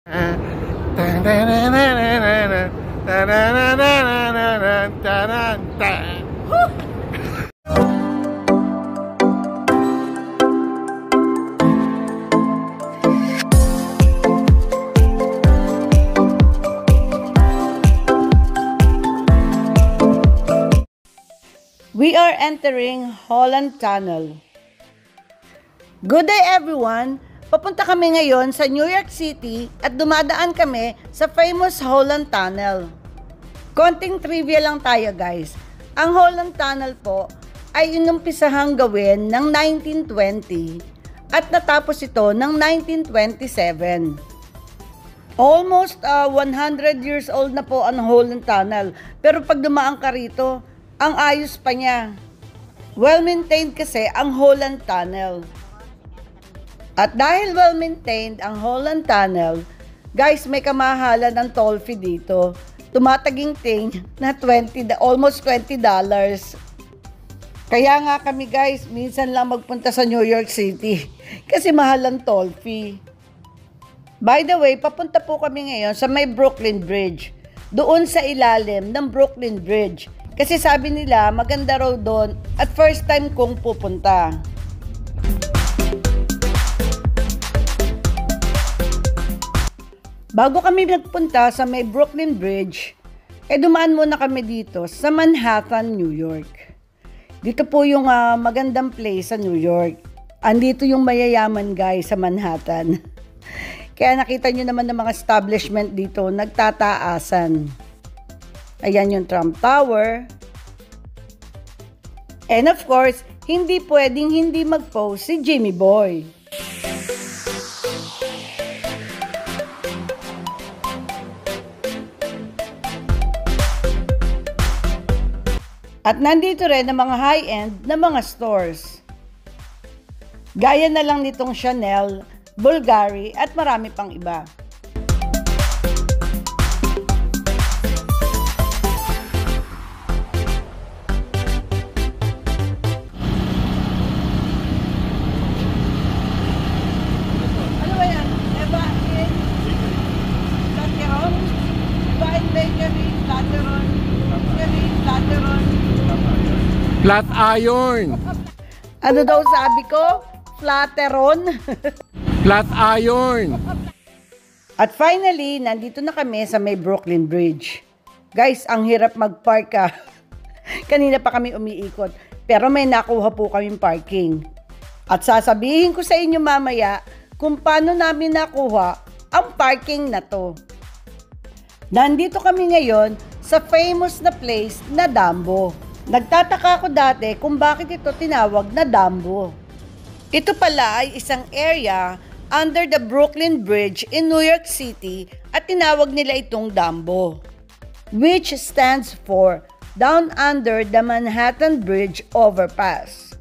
We are entering Holland Tunnel. Good day everyone! Papunta kami ngayon sa New York City at dumadaan kami sa famous Holland Tunnel. Konting trivia lang tayo guys. Ang Holland Tunnel po ay inumpisahang gawin ng 1920 at natapos ito ng 1927. Almost 100 years old na po ang Holland Tunnel. Pero pag dumaan ka rito, ang ayos pa niya. Well-maintained kasi ang Holland Tunnel. At dahil well-maintained ang Holland Tunnel, guys, may kamahalan ng toll fee dito. Tumataginting na almost $20. Kaya nga kami guys, minsan lang magpunta sa New York City kasi mahal ang toll fee. By the way, papunta po kami ngayon sa may Brooklyn Bridge. Doon sa ilalim ng Brooklyn Bridge. Kasi sabi nila, maganda raw doon at first time kong pupunta. Bago kami nagpunta sa may Brooklyn Bridge, dumaan muna kami dito sa Manhattan, New York. Dito po yung magandang place sa New York. Andito yung mayayaman guys sa Manhattan. Kaya nakita nyo naman ng mga establishment dito, nagtataasan. Ayan yung Trump Tower. And of course, hindi pwedeng hindi mag-pose si Jimmy Boy. At nandito rin ang mga high-end na mga stores. Gaya na lang nitong Chanel, Bulgari at marami pang iba. Flat iron. Ano daw sabi ko? Flateron. Flat iron. At finally, nandito na kami sa may Brooklyn Bridge. Guys, ang hirap mag-park ka. Kanina pa kami umiikot. Pero may nakuha po kaming parking. At sasabihin ko sa inyo mamaya kung paano namin nakuha ang parking na to. Nandito kami ngayon sa famous na place na Dumbo. Nagtataka ako dati kung bakit ito tinawag na Dumbo. Ito pala ay isang area under the Brooklyn Bridge in New York City at tinawag nila itong Dumbo, which stands for Down Under the Manhattan Bridge Overpass.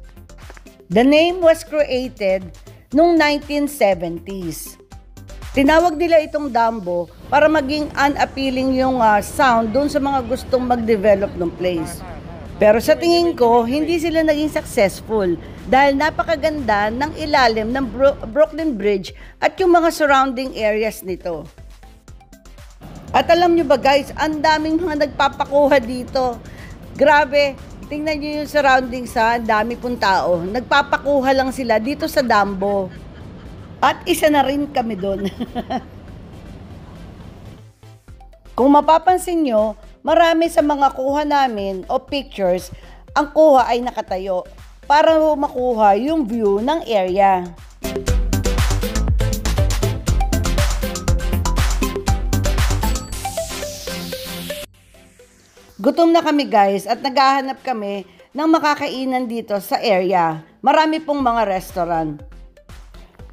The name was created noong 1970s. Tinawag nila itong Dumbo para maging unappealing yung sound doon sa mga gustong mag-develop ng place. Pero sa tingin ko, hindi sila naging successful dahil napakaganda ng ilalim ng Brooklyn Bridge at yung mga surrounding areas nito. At alam nyo ba guys, ang daming mga nagpapakuha dito. Grabe, tingnan nyo yung surroundings ang dami pong tao. Nagpapakuha lang sila dito sa Dumbo. At isa na rin kami doon. Kung mapapansin nyo, marami sa mga kuha namin o pictures, ang kuha ay nakatayo para makuha yung view ng area. Gutom na kami guys at naghahanap kami ng makakainan dito sa area. Marami pong mga restaurant.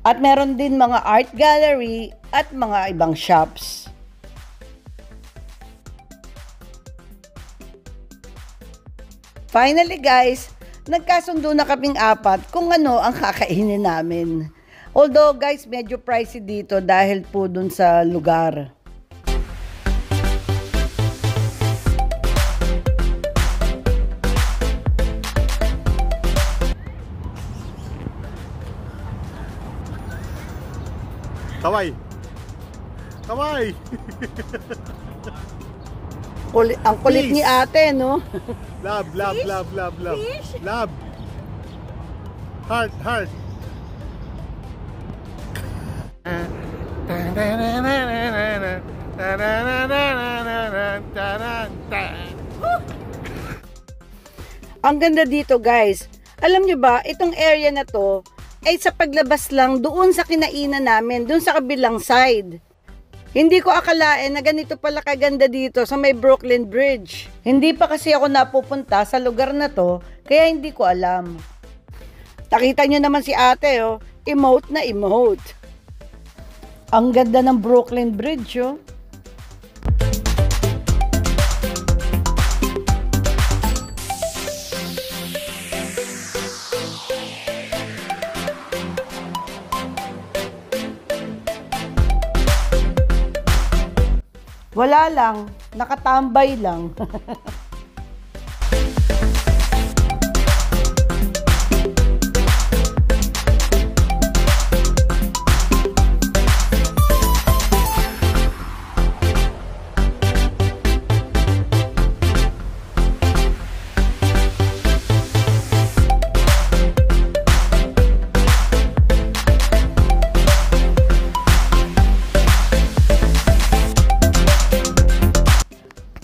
At meron din mga art gallery at mga ibang shops. Finally guys, nagkasundo na kaming apat kung ano ang kakainin namin. Although guys, medyo pricey dito dahil po dun sa lugar. Kaway. Kaway! Ang kulit ni Fish. ate, no? Love, love, Fish? love, love, love. Fish? Love. Heart, heart. Ang ganda dito, guys. Alam nyo ba, itong area na to ay sa paglabas lang doon sa kinainan namin, doon sa kabilang side. Hindi ko akalain na ganito pala kaganda dito sa may Brooklyn Bridge. Hindi pa kasi ako napupunta sa lugar na to, kaya hindi ko alam. Nakita nyo naman si ate, oh. Emote na emote. Ang ganda ng Brooklyn Bridge, oh. Wala lang, nakatambay lang.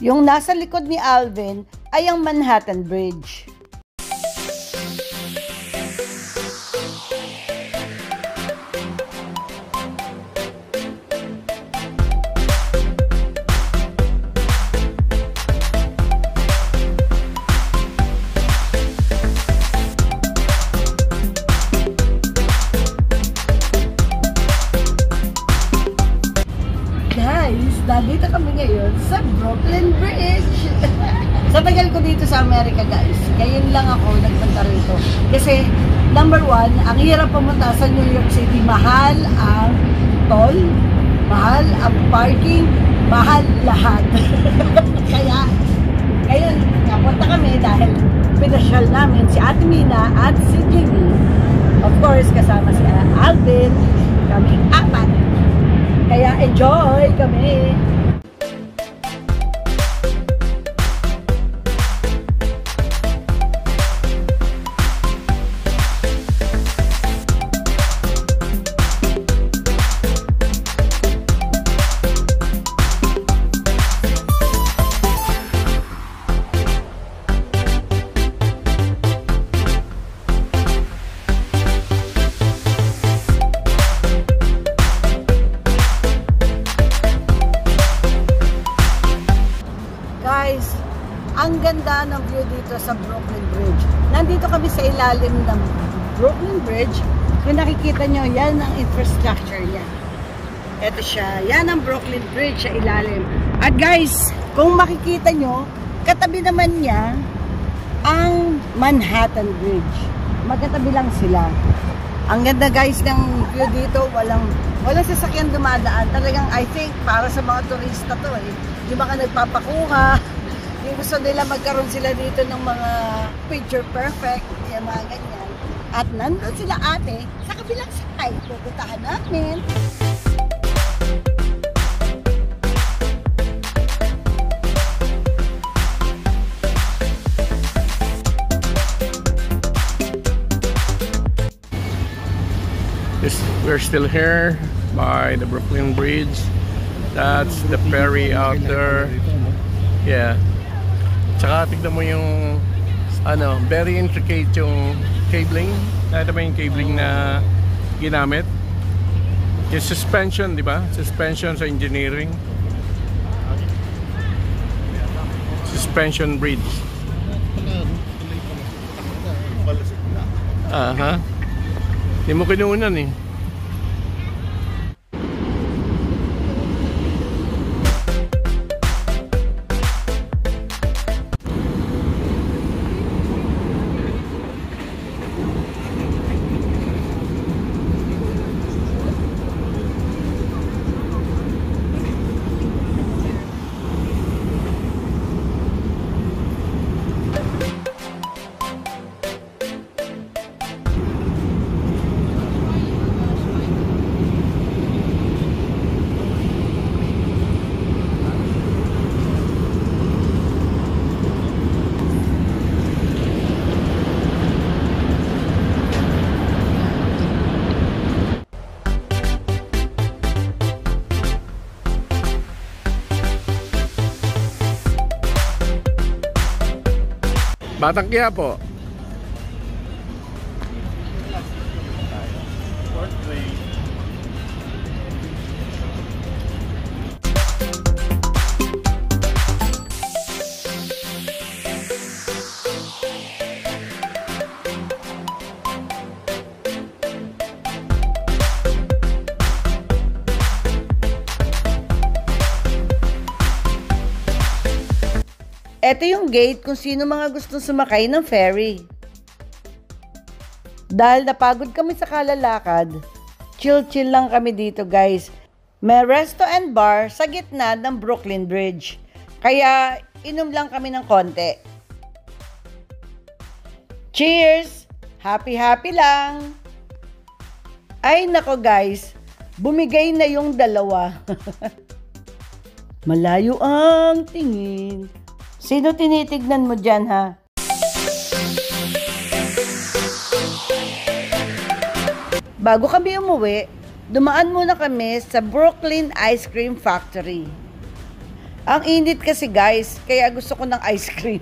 Yung nasa likod ni Alvin ay ang Manhattan Bridge. Guys, nandito kami ngayon sa Brooklyn Bridge. Sa tagal ko dito sa Amerika, guys, ngayon lang ako nagpunta rito. Kasi, number one, ang hirap pumunta sa New York City. Mahal ang toll, mahal ang parking, mahal lahat. Kaya, ngayon, napunta kami dahil pinasyal namin si Ate Mina at si Jimmy. Of course, kasama si Alvin, kami apat. Kaya enjoy kami. Guys, ang ganda ng view dito sa Brooklyn Bridge. Nandito kami sa ilalim ng Brooklyn Bridge. Kung nakikita nyo, yan ang infrastructure niya. Ito siya. Yan ang Brooklyn Bridge sa ilalim. At guys, kung makikita nyo, katabi naman niya ang Manhattan Bridge. Magkatabi lang sila. Ang ganda guys ng view dito. Walang sasakyan dumadaan. Talagang I think para sa mga turista to eh. Yung mga nagpapakuha, yung gusto nila magkaroon sila dito ng mga picture perfect, yung mga ganyan. At nandun sila ate sa kabilang side. Pupuntahan namin. We're still here by the Brooklyn Bridge. That's the ferry out there. Yeah. Tsaka tignan mo yung ano, very intricate yung cabling. Nakita ba yung cabling na ginamit? Yung suspension, di ba? Suspension sa engineering. Suspension bridge. Aha. Hindi mo kinuunan eh. Batang Quiapo. Ito yung gate kung sino mga gustong sumakay ng ferry. Dahil napagod kami sa kalalakad, chill-chill lang kami dito guys. May resto and bar sa gitna ng Brooklyn Bridge. Kaya inom lang kami ng konti. Cheers! Happy lang! Ay nako guys, bumigay na yung dalawa. Malayo ang tingin. Sino tinitignan mo dyan, ha? Bago kami umuwi, dumaan muna kami sa Brooklyn Ice Cream Factory. Ang init kasi guys, kaya gusto ko ng ice cream.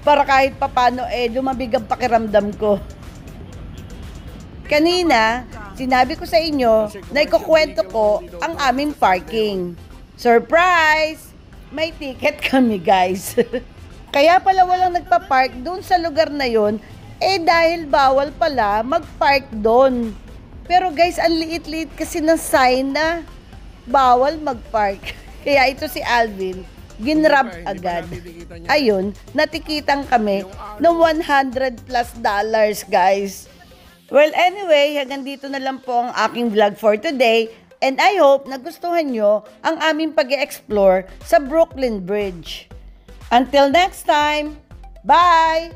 Para kahit papano lumabig ang pakiramdam ko. Kanina, sinabi ko sa inyo na ikukwento ko ang aming parking. Surprise! May ticket kami guys. Kaya pala walang nagpa-park doon sa lugar na yon, dahil bawal pala mag-park doon. Pero guys, ang liit-liit kasi ng sign na bawal mag-park. Kaya ito si Alvin, ginrab agad. Ayun, natikitan kami ng $100+ guys. Well anyway, hanggang dito na lang po ang aking vlog for today. And I hope nagustuhan nyo ang aming pag-explore sa Brooklyn Bridge. Until next time, bye!